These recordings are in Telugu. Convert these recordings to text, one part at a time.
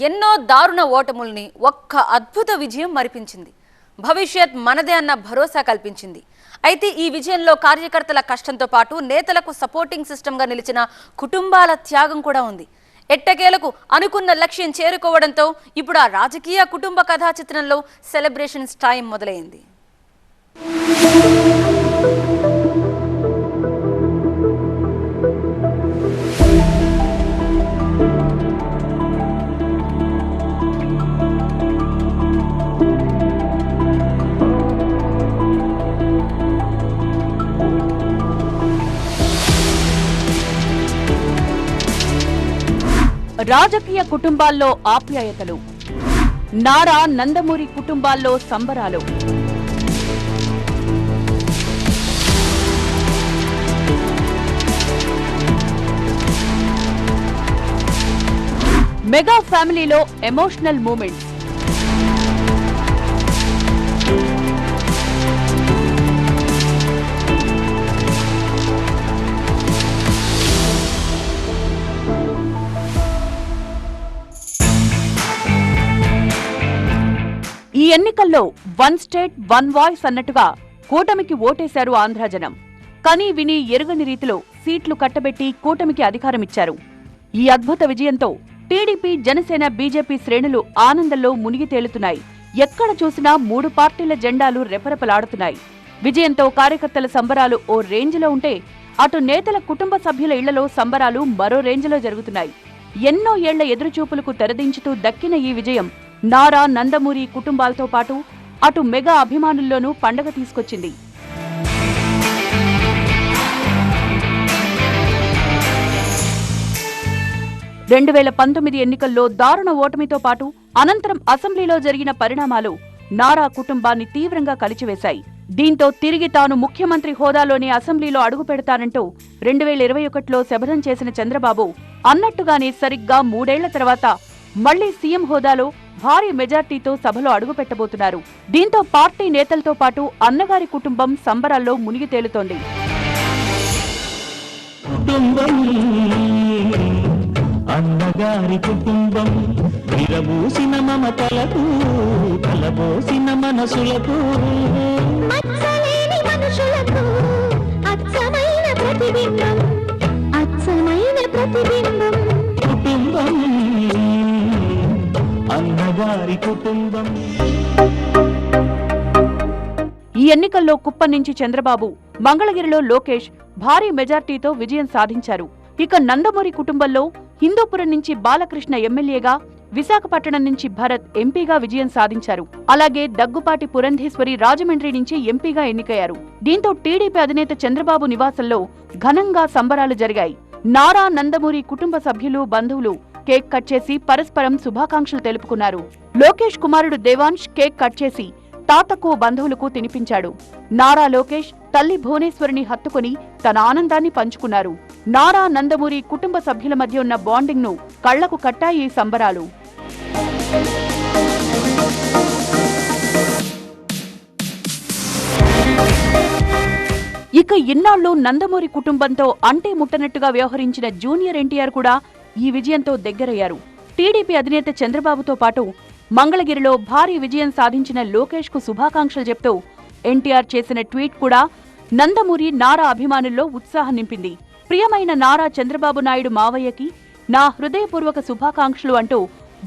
ఎన్నో దారుణ ఓటముల్ని ఒక్క అద్భుత విజయం మరిపించింది. భవిష్యత్ మనదే అన్న భరోసా కల్పించింది. అయితే ఈ విజయంలో కార్యకర్తల కష్టంతో పాటు నేతలకు సపోర్టింగ్ సిస్టమ్గా నిలిచిన కుటుంబాల త్యాగం కూడా ఉంది. ఎట్టకేలకు అనుకున్న లక్ష్యం చేరుకోవడంతో ఇప్పుడు ఆ రాజకీయ కుటుంబ కథా చిత్రంలో సెలబ్రేషన్స్ టైం మొదలైంది. రాజకీయ కుటుంబాల్లో ఆప్యాయతలు, నారా నందమూరి కుటుంబాల్లో సంబరాలు. మెగా ఫ్యామిలీలో ఎమోషనల్ మూమెంట్స్. ఈ ఎన్నికల్లో వన్ స్టేట్ వన్ వాయిస్ అన్నట్టుగా కూటమికి ఓటేశారు ఆంధ్ర జనం. కనీ విని ఎరుగని రీతిలో సీట్లు కట్టబెట్టి కూటమికి అధికారమిచ్చారు. ఈ అద్భుత విజయంతో టీడీపీ, జనసేన, బీజేపీ శ్రేణులు ఆనందంలో మునిగి తేలుతున్నాయి. ఎక్కడ చూసినా మూడు పార్టీల జెండాలు రెపరెపలాడుతున్నాయి. విజయంతో కార్యకర్తల సంబరాలు ఓ రేంజ్లో ఉంటే, అటు నేతల కుటుంబ సభ్యుల ఇళ్లలో సంబరాలు మరో రేంజ్లో జరుగుతున్నాయి. ఎన్నో ఏళ్ల ఎదురుచూపులకు తెరదించుతూ దక్కిన ఈ విజయం నారా నందమూరి కుటుంబాలతో పాటు అటు మెగా అభిమానుల్లోనూ పండగ తీసుకొచ్చింది. రెండు 2019 ఎన్నికల్లో దారుణ ఓటమితో పాటు అనంతరం అసెంబ్లీలో జరిగిన పరిణామాలు నారా కుటుంబాన్ని తీవ్రంగా కలిచివేశాయి. దీంతో తిరిగి తాను ముఖ్యమంత్రి హోదాలోనే అసెంబ్లీలో అడుగు పెడతానంటూ 2021లో శపథం చేసిన చంద్రబాబు అన్నట్టుగానే సరిగ్గా 3 ఏళ్ల తర్వాత మళ్లీ సీఎం హోదాలో భారీ మెజార్టీతో సభలో అడుగుపెట్టబోతున్నారు. దీంతో పార్టీ నేతలతో పాటు అన్నగారి కుటుంబం సంబరాల్లో మునిగి తేలుతోంది. అన్నగారి కుటుంబం విరబూసిన మమతలకు కలబోసిన మనసులకు మచ్చలేని మనుషులకు అచ్చమైన ప్రతిబింబం కుటుంబం అన్నగారి కుటుంబం. ఈ ఎన్నికల్లో కుప్పం నుంచి చంద్రబాబు, మంగళగిరిలో లోకేష్ భారీ మెజార్టీతో విజయం సాధించారు. ఇక నందమూరి కుటుంబంలో హిందూపురం నుంచి బాలకృష్ణ ఎమ్మెల్యేగా, విశాఖపట్నం నుంచి భరత్ ఎంపీగా విజయం సాధించారు. అలాగే దగ్గుపాటి పురంధేశ్వరి రాజమండ్రి నుంచి ఎంపీగా ఎన్నికయ్యారు. దీంతో టీడీపీ అధినేత చంద్రబాబు నివాసంలో ఘనంగా సంబరాలు జరిగాయి. నారా నందమూరి కుటుంబ సభ్యులు, బంధువులు కేక్ కట్ చేసి పరస్పరం శుభాకాంక్షలు తెలుపుకున్నారు. లోకేష్ కుమారుడు దేవాంశ్ కేక్ కట్ చేసి తాతకు, బంధువులకు తినిపించాడు. నారా లోకేష్ తల్లి భువనేశ్వరిని హత్తుకుని తన ఆనందాన్ని పంచుకున్నారు. నారా నందమూరి కుటుంబ సభ్యుల మధ్య ఉన్న బాండింగ్ ను కళ్లకు కట్టాయి ఈ సంబరాలు. ఇక ఇన్నాళ్లు నందమూరి కుటుంబంతో అంటే ముట్టనట్టుగా వ్యవహరించిన జూనియర్ ఎన్టీఆర్ కూడా ఈ విజయంతో దగ్గరయ్యారు. టీడీపీ అధినేత చంద్రబాబుతో పాటు మంగళగిరిలో భారీ విజయం సాధించిన లోకేష్ కు శుభాకాంక్షలు చెప్తూ ఎన్టీఆర్ చేసిన ట్వీట్ కూడా నందమూరి, నారా అభిమానుల్లో ఉత్సాహం నింపింది. ప్రియమైన నారా చంద్రబాబు నాయుడు మావయ్యకి నా హృదయపూర్వక శుభాకాంక్షలు అంటూ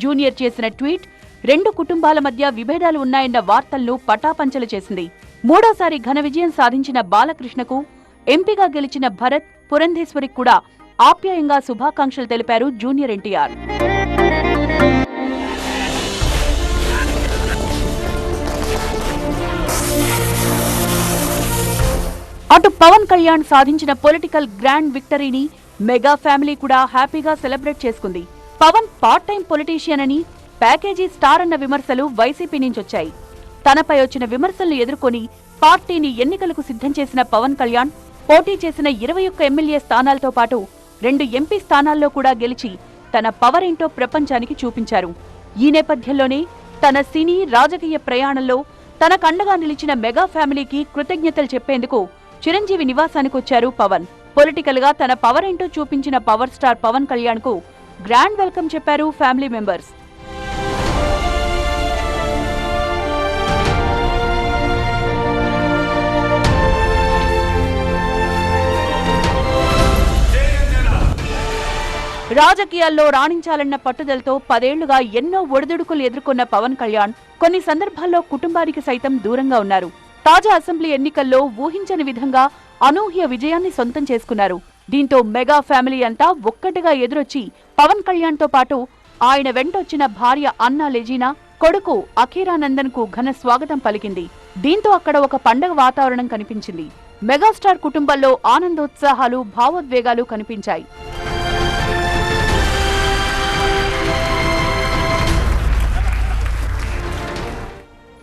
జూనియర్ చేసిన ట్వీట్ రెండు కుటుంబాల మధ్య విభేదాలు ఉన్నాయన్న వార్తలను పటాపంచలు చేసింది. మూడోసారి ఘన విజయం సాధించిన బాలకృష్ణకు, ఎంపీగా గెలిచిన భరత్, పురంధేశ్వరికి కూడా ఆప్యాయంగా శుభాకాంక్షలు తెలిపారు జూనియర్ ఎన్టీఆర్. అటు పవన్ కళ్యాణ్ సాధించిన పొలిటికల్ గ్రాండ్ విక్టరీని మెగా ఫ్యామిలీ కూడా హ్యాపీగా సెలబ్రేట్ చేసుకుంది. పవన్ పార్ట్ టైం పొలిటీషియన్ అని, ప్యాకేజీ స్టార్ అన్న విమర్శలు వైసీపీ నుంచొచ్చాయి. తనపై వచ్చిన విమర్శలను ఎదుర్కొని పార్టీని ఎన్నికలకు సిద్ధం చేసిన పవన్ కళ్యాణ్ పోటీ చేసిన 21 ఎమ్మెల్యే స్థానాలతో పాటు 2 ఎంపీ స్థానాల్లో కూడా గెలిచి తన పవర్ ఏంటో ప్రపంచానికి చూపించారు. ఈ నేపథ్యంలోనే తన సినీ, రాజకీయ ప్రయాణంలో తనకండగా నిలిచిన మెగా ఫ్యామిలీకి కృతజ్ఞతలు చెప్పేందుకు చిరంజీవి నివాసానికొచ్చారు పవన్. పొలిటికల్ గా తన పవర్ ఏంటో చూపించిన పవర్ స్టార్ పవన్ కళ్యాణ్ కు గ్రాండ్ వెల్కమ్ చెప్పారు ఫ్యామిలీ మెంబర్స్. రాజకీయాల్లో రాణించాలన్న పట్టుదలతో 10 ఏళ్లుగా ఎన్నో ఒడిదుడుకులు ఎదుర్కొన్న పవన్ కళ్యాణ్ కొన్ని సందర్భాల్లో కుటుంబానికి సైతం దూరంగా ఉన్నారు. తాజా అసెంబ్లీ ఎన్నికల్లో ఊహించని విధంగా అనూహ్య విజయాన్ని సొంతం చేసుకున్నారు. దీంతో మెగా ఫ్యామిలీ అంతా ఒక్కటిగా ఎదురొచ్చి పవన్ కళ్యాణ్ తో పాటు ఆయన వెంటొచ్చిన భార్య అన్నా లెజీనా, కొడుకు అఖీరానందన్ కు ఘన స్వాగతం పలికింది. దీంతో అక్కడ ఒక పండగ వాతావరణం కనిపించింది. మెగాస్టార్ కుటుంబంలో ఆనందోత్సాహాలు, భావోద్వేగాలు కనిపించాయి.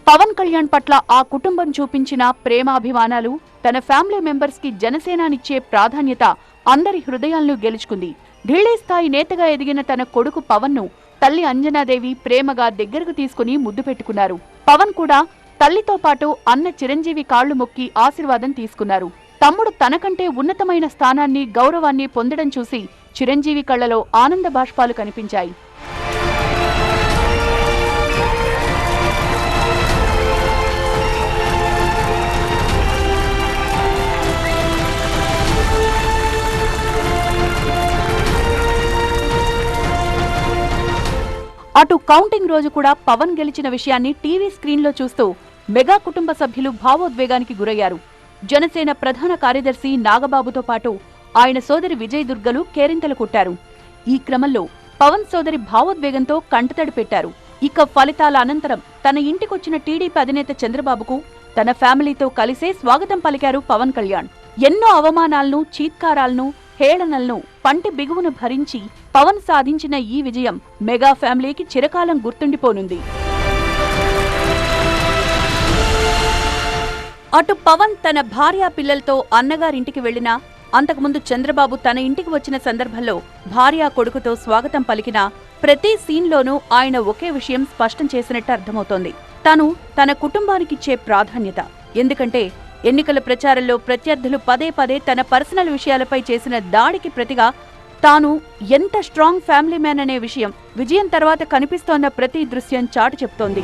పవన్ కళ్యాణ్ పట్ల ఆ కుటుంబం చూపించిన ప్రేమాభిమానాలు, తన ఫ్యామిలీ మెంబర్స్ కి జనసేనానిచ్చే ప్రాధాన్యత అందరి హృదయాలను గెలుచుకుంది. ఢిల్లీ స్థాయి నేతగా ఎదిగిన తన కొడుకు పవన్ ను తల్లి అంజనాదేవి ప్రేమగా దగ్గరకు తీసుకుని ముద్దు పెట్టుకున్నారు. పవన్ కూడా తల్లితో పాటు అన్న చిరంజీవి కాళ్లు మొక్కి ఆశీర్వాదం తీసుకున్నారు. తమ్ముడు తనకంటే ఉన్నతమైన స్థానాన్ని, గౌరవాన్ని పొందడం చూసి చిరంజీవి కళ్లలో ఆనంద బాష్పాలు కనిపించాయి. అటు కౌంటింగ్ రోజు కూడా పవన్ గెలిచిన విషయాన్ని టీవీ స్క్రీన్లో చూస్తూ మెగా కుటుంబ సభ్యులు భావోద్వేగానికి గురయ్యారు. జనసేన ప్రధాన కార్యదర్శి నాగబాబుతో పాటు ఆయన సోదరి విజయ్ దుర్గలు కేరింతలు కొట్టారు. ఈ క్రమంలో పవన్ సోదరి భావోద్వేగంతో కంటతడి పెట్టారు. ఇక ఫలితాల అనంతరం తన ఇంటికొచ్చిన టీడీపీ అధినేత చంద్రబాబుకు తన ఫ్యామిలీతో కలిసే స్వాగతం పలికారు పవన్ కళ్యాణ్. ఎన్నో అవమానాలను, చీత్కారాలను, హేళనలను పంటి బిగువును భరించి పవన్ సాధించిన ఈ విజయం మెగా ఫ్యామిలీకి చిరకాలం గుర్తుండిపోనుంది. అటు పవన్ తన భార్యా పిల్లలతో అన్నగారింటికి వెళ్లినా, అంతకుముందు చంద్రబాబు తన ఇంటికి వచ్చిన సందర్భంలో భార్యా కొడుకుతో స్వాగతం పలికిన ప్రతి సీన్లోనూ ఆయన ఒకే విషయం స్పష్టం చేసినట్టు అర్థమవుతోంది. తను తన కుటుంబానికిచ్చే ప్రాధాన్యత. ఎందుకంటే ఎన్నికల ప్రచారంలో ప్రత్యర్థులు పదే పదే తన పర్సనల్ విషయాలపై చేసిన దాడికి ప్రతిగా తాను ఎంత స్ట్రాంగ్ ఫ్యామిలీ మ్యాన్ అనే విషయం విజయం తర్వాత కనిపిస్తోన్న ప్రతి దృశ్యం చాటు చెప్తోంది.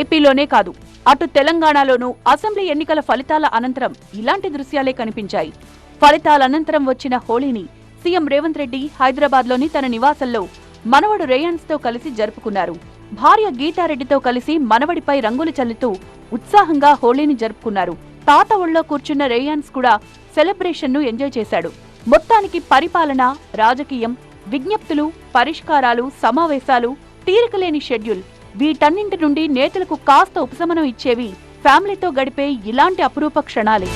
ఏపీలోనే కాదు, అటు తెలంగాణలోనూ అసెంబ్లీ ఎన్నికల ఫలితాల అనంతరం ఇలాంటి దృశ్యాలే కనిపించాయి. ఫలితాల అనంతరం వచ్చిన హోళీని సీఎం రేవంత్ రెడ్డి హైదరాబాద్లోని తన నివాసంలో మనవడు రేయాన్స్ తో కలిసి జరుపుకున్నారు. భార్య గీతారెడ్డితో కలిసి మనవడిపై రంగులు చల్లుతూ ఉత్సాహంగా హోళీని జరుపుకున్నారు. తాత ఒళ్ళో కూర్చున్న రేయాన్స్ కూడా సెలబ్రేషన్ ను ఎంజాయ్ చేశాడు. మొత్తానికి పరిపాలన, రాజకీయం, విజ్ఞప్తులు, పరిష్కారాలు, సమావేశాలు, తీరికలేని షెడ్యూల్, వీటన్నింటి నుండి నేతలకు కాస్త ఉపశమనం ఇచ్చేవి ఫ్యామిలీతో గడిపే ఇలాంటి అపురూప క్షణాలే.